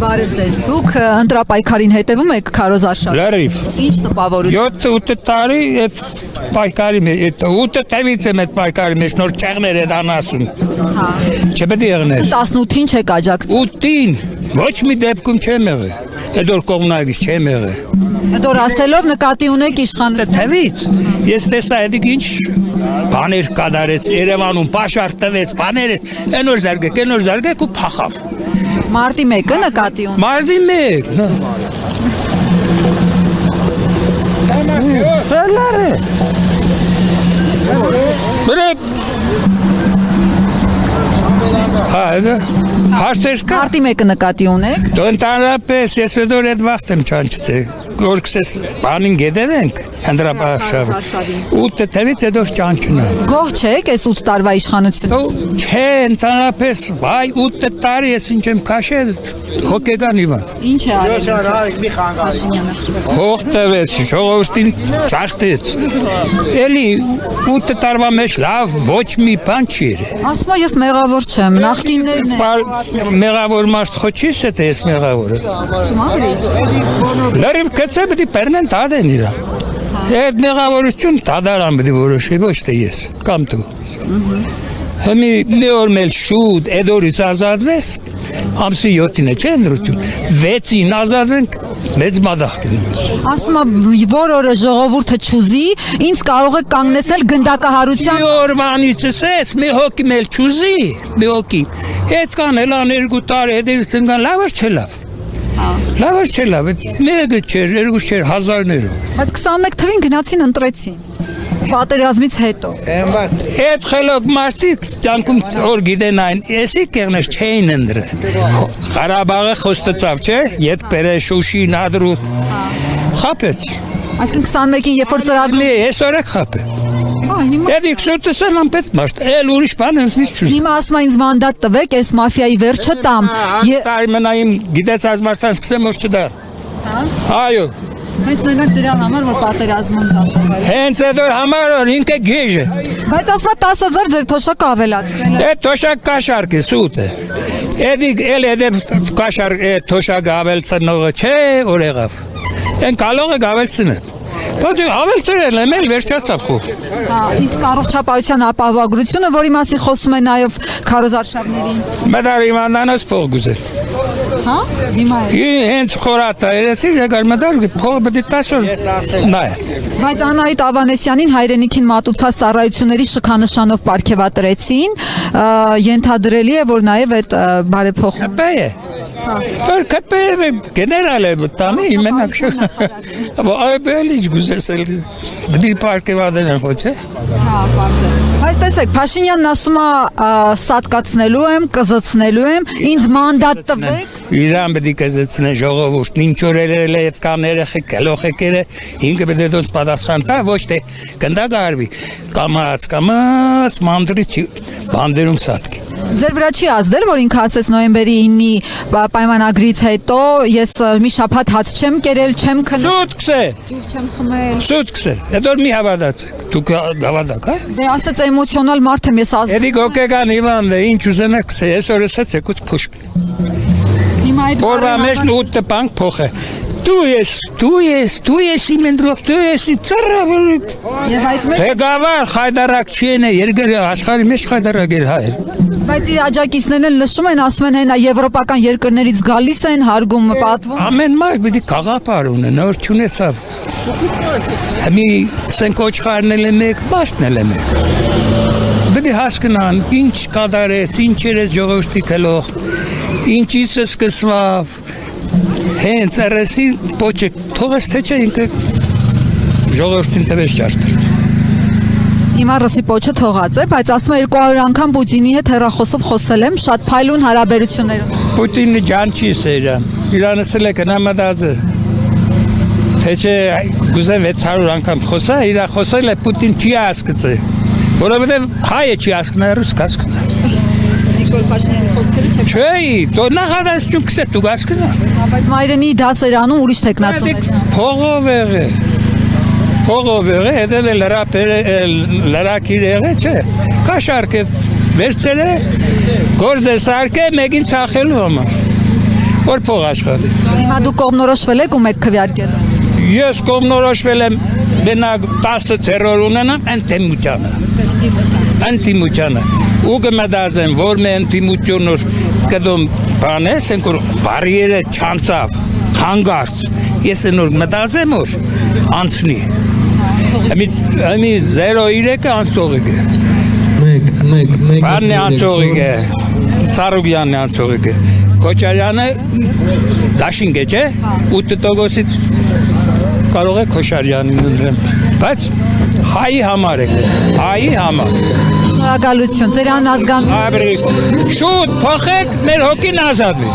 Բարև ձեզ, դուք ընտրապայքարին հետևում եք Քարոզ Արշավը։ Լրիվ։ Ինչ տպավորություն։ 7-8 տարի այդ պայքարի մեջ, 8 թվից եմ այդ պայքարի մեջ նոր ճեղներ են անասուն։ Հա։ Չպետք է եղներ։ 18-ին չեք աջակցում։ 8-ին ոչ մի դեպքում չեմ եղել։ Այդ որ կողմնակից չեմ եղել։ Այդ որ ասելով նկատի ունեք իշխանության։ Թվից ես տեսա այդ ինչ բաներ կատարեց Երևանում, պաշար տվեց, բաներ այն որ զարգեք ու փախավ։ Մարտի 1-ը նկատի ունեք։ Մարտի 1։ Սելարը։ Բրեք։ Հա, հարցեր կա։ Մարտի 1-ը նկատի ունեք։ Դու ընդհանրապես ես դեռ այդ վաղ եմ չանցել։ Որ քսես բանին գետևենք հնդրապաշարը 8 թվից հետո ճանչնա Գող չեք այս 8 տարվա իշխանությունը։ Չէ, ընդհանրապես վայ 8 տարի ես ինչ եմ քաշել հոգեգան իվատ։ Ինչ է արել Փաշինյանը։ Հող տվեց, ժողովրդին ճաշտեց։ Էլի 8 տարվա մեջ լավ ոչ մի բան չի եղել։ Ասում եմ ես մեղավոր չեմ, նախկիններն են։ Մեղավոր մարդ խոչիս է թե ես մեղավորը։ Լրիվ կծե պետք է պերնեն տադեն իրա։ Այդ մեղավորություն տադարան պետք է որոշի, ոչ թե ես, կամ դու։ Մի օր մել շուտ, այդ օրից ազատվես, ամսի 7-ին է չէ ընդրություն, 6-ին ազատվենք, մեծ մադախ կնոց։ Ասում եմ, որ օրը ժողովուրդը չուզի, ինձ կարող է կանգնեցնել գնդակահարության։ Մի օրվանից ես, մի հոգի մել չուզի, մի հոգի, հետ կան հելան 2 տարի, հետևից եմ կան, լավ չէ լավ։ Լավ չէ լավ, մեկը չէր, երկուս չէր, հազարներով։ Բայց 21 թվին գնացին ընտրեցին, պատերազմից հետո։ Այդ խելոք մարդիկ ճանկում որ գիտեն այն, եսի կեղներ չէին ընդրել։ Ղարաբաղը խոստացավ, չէ, ետ բերե Շուշի, Նադրու, խապեց։ Այսինքն 21-ին երբ որ ծրագրի այսօր է խապե։ Այդ իքսոտս են ամպեց մարդ, էլ ուրիշ բան ընձնից չուզ։ Հիմա ասում են ինձ մանդատ տվեք, այս մաֆիայի վերջը տամ։ Տարի մնայիմ գիտեցած մարդան սկսեմ որ չդա։ Այո։ Հենց մենակ դրա համար որ պատերազմում դատվել։ Հենց այդ համար որ ինքը գեժ է։ Բայց ասում է 10,000 ձեր թոշակը ավելացրել է։ Այդ թոշակ կաշարք է, սուտ է։ Էլ կաշար թոշակը ավելցնողը չէ, որ եղավ։ Են կարող է ավելցնել։ Բայց ավելցրել եմ էլ վերջացավ խո։ Հա, իսկ առողջապահության ապահովագրությունը, որի մասին խոսում է նաև Քարոզ Արշավներին։ Մտար իմանանոց փող գուզել։ Հա? Հիմա է։ Հենց խորատա երեցի եկար մտար փող պետք է տասոր նայ։ Բայց Անահիտ Ավանեսյանին հայրենիքին մատուցած ծառայությունների շքանշանով պարգևատրեցին, ենթադրելի է որ նաև այդ բարեփոխում։ Բայե։ Որ կապերը գեներալ է տանի իմանաք շո։ Այ բելիջ գուզեսել դի պարկեվադեն ոչ է։ Հա, բարձր։ Բայց տեսեք, Փաշինյանն ասում է սատկացնելու եմ, կզծնելու եմ, ինձ մանդատ տվեք։ Իրան պետք է կզծնեն ժողովուրդն, ինչ օրերել է այդ կան երեխեք, գլոխեկերը, ինքը պետք է դոնց պատասխան տա, ոչ թե գնդակահարվի։ Կամաց մանդրից բանդերում սատկի։ Ձեր վրա չի ազդել, որ ինքը ասեց նոյեմբերի 9-ի պայմանագրից հետո ես մի շաբաթ հաց չեմ կերել, չեմ քնել։ Սուտ քսե։ Ջուր չեմ խմել։ Սուտ քսե։ Հետո մի հավատացեք։ Դուք հավատաք, հա։ Դե ասեց էմոցիոնալ մարդ եմ ես ազդել։ Էդի գոկեգան Իվանն է, ինչ ուզենա քսե, այսօր ասած եկուց փուշկ։ Հիմա այդ Որվա մեջ 8 բանկ փոխը։ Դու ես իմ ընդրոք, դու ես ծառավարդ։ Եվ այդ մեջ Ղեկավար Խայդարակ չեն է, երկրի աշխարհի մեջ Խայդարակ էր հայր։ բայց իր աջակիցներն էլ նշում են, ասում են հենա եվրոպական երկրներից գալիս են, հարգում պատվում։ Ամեն մարդ պիտի խաղապար ունենա, նոր չունեցավ։ Մի սենք ոչխարն էլ մեկ, մաշտն էլ մեկ։ Պետք է հասկանան, ինչ կատարեց, ինչ էր ժողովրդի գլուխ, ինչից է սկսավ։ Հենց արեսի փոչը թողես թե չէ ինքը ժողովրդին տվեց ճաշտել։ Հիմա ռուսի փոչը թողած է, բայց ասում է 200 անգամ Պուտինի հետ հեռախոսով խոսել եմ, շատ փայլուն հարաբերություններ ունեմ։ Պուտինը ջան չի սերան։ Իրանսել է կնամադազը։ Թե չէ գուզե 600 անգամ խոսա, իրա խոսել է Պուտին չի հասկացել։ Որովհետև հայը չի հասկնա, ռուս կասկնա։ Նիկոլ Փաշինյանի խոսքերը չեք։ Չէ, դու նախադասություն քսե դու հասկնա։ Բայց մայրենի դասեր անում ուրիշ տեխնացում է։ Փողով եղե, հետև լրակիր եղե, չէ, կաշարկ է վերցել է, գործ է սարկ է, մեկին ծախելու համար, որ փող աշխատի։ Հիմա դուք կողմնորոշվել եք ու մեկ քվեարկել։ Ես կողմնորոշվել եմ բնակ 10 ցերոր ունենամ անտիմությանը ու կմտածեմ որ մեն անտիմությունը կդոմ բանես ընկոր բարիերը չանցավ հանգարց ես նոր մտածեմ որ անցնի ամի 0-3-ը անցողիկ է բանն անցողիկ է Ծառուբյանն անցողիկ է Քոչարյանը դաշինք է չէ 8%-ից կարող է Քոչարյանին ընդրեմ բայց հայի համար է հայի համար Շնորհակալություն ձեր անազգան Շուտ փոխեք մեր հոգին ազատվի